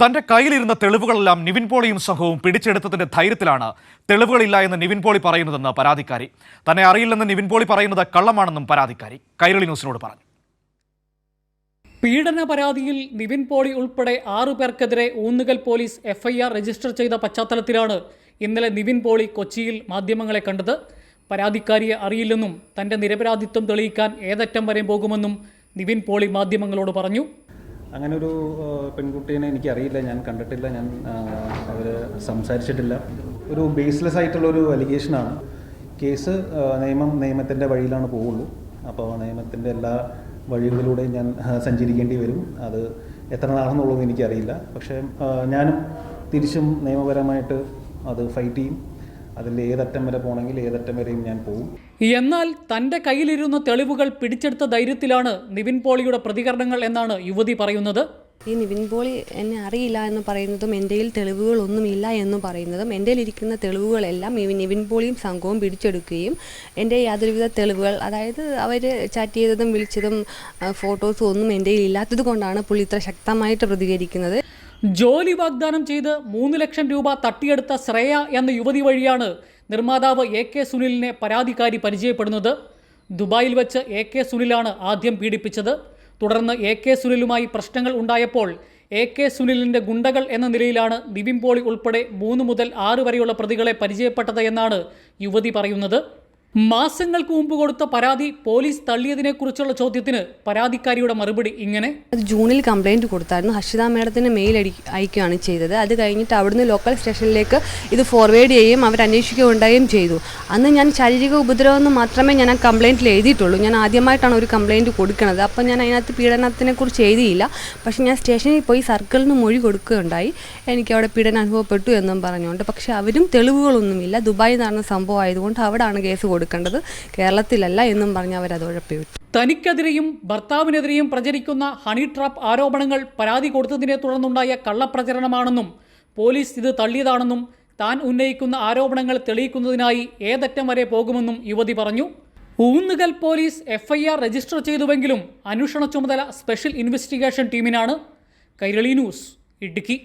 തന്റെ കയ്യിലിരുന്ന തെളിവുകളെല്ലാം നിവിൻ പോളിയും സംഘവും പിടിച്ചെടുത്തതിന്റെ ധൈര്യത്തിലാണ് തെളിവുകളില്ല എന്ന് നിവിൻ പോളി പറയുന്നതെന്ന് പരാതിക്കാരി. തന്നെ അറിയില്ലെന്ന് നിവിൻ പോളി പറയുന്നത് കള്ളമാണെന്നും പരാതിക്കാരി കൈരളി ന്യൂസിനോട് പറഞ്ഞു. പീഡന പരാതിയിൽ നിവിൻ പോളി ഉൾപ്പെടെ 6 പേർക്കെതിരെ ഊന്നുകൽ പോലീസ് FIR രജിസ്റ്റർ ചെയ്ത പശ്ചാത്തലത്തിലാണ് ഇന്നലെ നിവിൻ പോളി കൊച്ചിയിൽ മാധ്യമങ്ങളെ കണ്ടത്. പരാതിക്കാരിയെ അറിയില്ലെന്നും തന്റെ നിരപരാധിത്വം തെളിയിക്കാൻ ഏതറ്റം വരെ പോകുമെന്നും നിവിൻ പോളി മാധ്യമങ്ങളോട് പറഞ്ഞു. അങ്ങനെ ഒരു പെൺകുട്ടീനെ എനിക്കറിയില്ല, ഞാൻ കണ്ടിട്ടില്ല, ഞാൻ അവർ സംസാരിച്ചിട്ടില്ല. ഒരു ബേസ്ലെസ് ആയിട്ടുള്ളൊരു അലിഗേഷനാണ്. കേസ് നിയമത്തിൻ്റെ വഴിയിലാണ് പോവുള്ളൂ. അപ്പോൾ നിയമത്തിൻ്റെ എല്ലാ വഴികളിലൂടെയും ഞാൻ സഞ്ചരിക്കേണ്ടി വരും. അത് എത്ര നാളെന്നുള്ളത് എനിക്കറിയില്ല. പക്ഷേ ഞാനും തിരിച്ചും നിയമപരമായിട്ട് അത് ഫൈറ്റ് ചെയ്യും. അതിൽ ഏതറ്റം വരെ പോകണമെങ്കിൽ ഏതറ്റം വരെയും ഞാൻ പോകും. എന്നാൽ തൻ്റെ കയ്യിലിരുന്ന തെളിവുകൾ പിടിച്ചെടുത്ത ധൈര്യത്തിലാണ് നിവിൻ പോളിയുടെ പ്രതികരണങ്ങൾ എന്നാണ് യുവതി പറയുന്നത്. ഈ നിവിൻ പോളി എന്നെ അറിയില്ല എന്ന് പറയുന്നതും എൻ്റെ കയ്യിൽ തെളിവുകളൊന്നുമില്ല എന്ന് പറയുന്നതും എൻ്റെ കയ്യിലിരിക്കുന്ന തെളിവുകളെല്ലാം നിവിൻ പോളിയും സംഘവും പിടിച്ചെടുക്കുകയും എൻ്റെ യാതൊരുവിധ തെളിവുകൾ, അതായത് അവർ ചാറ്റ് ചെയ്തതും വിളിച്ചതും ഫോട്ടോസും ഒന്നും എൻ്റെ കയ്യിൽ ഇല്ലാത്തത് കൊണ്ടാണ് പുള്ളി ഇത്ര ശക്തമായിട്ട് പ്രതികരിക്കുന്നത്. ജോലി വാഗ്ദാനം ചെയ്ത് 3 ലക്ഷം രൂപ തട്ടിയെടുത്ത ശ്രേയ എന്ന യുവതി വഴിയാണ് നിർമ്മാതാവ് AK സുനിലിനെ പരാതിക്കാരി പരിചയപ്പെടുന്നത്. ദുബായിൽ വെച്ച് AK സുനിലാണ് ആദ്യം പീഡിപ്പിച്ചത്. തുടർന്ന് AK സുനിലുമായി പ്രശ്നങ്ങൾ ഉണ്ടായപ്പോൾ AK സുനിലിൻ്റെ ഗുണ്ടകൾ എന്ന നിലയിലാണ് നിവിൻ പോളി ഉൾപ്പെടെ 3 മുതൽ 6 വരെയുള്ള പ്രതികളെ പരിചയപ്പെട്ടത് എന്നാണ് യുവതി പറയുന്നത്. മാസങ്ങൾക്ക് മുമ്പ് കൊടുത്ത പരാതി പോലീസ് തള്ളിയതിനെക്കുറിച്ചുള്ള ചോദ്യത്തിന് പരാതിക്കാരിയുടെ മറുപടി ഇങ്ങനെ: ജൂണിൽ കംപ്ലയിൻറ്റ് കൊടുത്തായിരുന്നു. ഹർഷിത മേഡത്തിന് മെയിൽ അയക്കുകയാണ് ചെയ്തത്. അത് കഴിഞ്ഞിട്ട് അവിടുന്ന് ലോക്കൽ സ്റ്റേഷനിലേക്ക് ഇത് ഫോർവേഡ് ചെയ്യുകയും അവർ അന്വേഷിക്കുകയുണ്ടാവുകയും ചെയ്തു. അന്ന് ഞാൻ ശാരീരിക ഉപദ്രവമെന്ന് മാത്രമേ ഞാൻ ആ കംപ്ലയിൻറ്റിൽ എഴുതിയിട്ടുള്ളൂ. ഞാൻ ആദ്യമായിട്ടാണ് ഒരു കംപ്ലയിൻറ്റ് കൊടുക്കുന്നത്. അപ്പോൾ ഞാൻ അതിനകത്ത് പീഡനത്തിനെക്കുറിച്ച് എഴുതിയില്ല. പക്ഷേ ഞാൻ സ്റ്റേഷനിൽ പോയി സർക്കിളിന് മൊഴി കൊടുക്കുകയുണ്ടായി. എനിക്ക് അവിടെ പീഡനം അനുഭവപ്പെട്ടു എന്നും പറഞ്ഞുകൊണ്ട്. പക്ഷേ അവരും തെളിവുകളൊന്നുമില്ല. ദുബായിൽ നടന്ന സംഭവം ആയതുകൊണ്ട് അവിടെയാണ് കേസ് കൊടുക്കേണ്ടത്, കേരളത്തിലല്ല എന്നും പറഞ്ഞ് അവരത് ഉഴപ്പിവിട്ടു. തനിക്കെതിരെയും ഭർത്താവിനെതിരെയും പ്രചരിക്കുന്ന ഹണി ട്രാപ്പ് ആരോപണങ്ങൾ പരാതി കൊടുത്തതിനെ തുടർന്നുണ്ടായ കള്ളപ്രചരണമാണെന്നും പോലീസ് ഇത് തള്ളിയതാണെന്നും താൻ ഉന്നയിക്കുന്ന ആരോപണങ്ങൾ തെളിയിക്കുന്നതിനായി ഏതറ്റം വരെ പോകുമെന്നും യുവതി പറഞ്ഞു. ഊന്നുകൽ പോലീസ് FIR രജിസ്റ്റർ ചെയ്തുവെങ്കിലും അന്വേഷണ ചുമതല സ്പെഷ്യൽ ഇൻവെസ്റ്റിഗേഷൻ ടീമിനാണ്. കൈരളി ന്യൂസ്, ഇടുക്കി.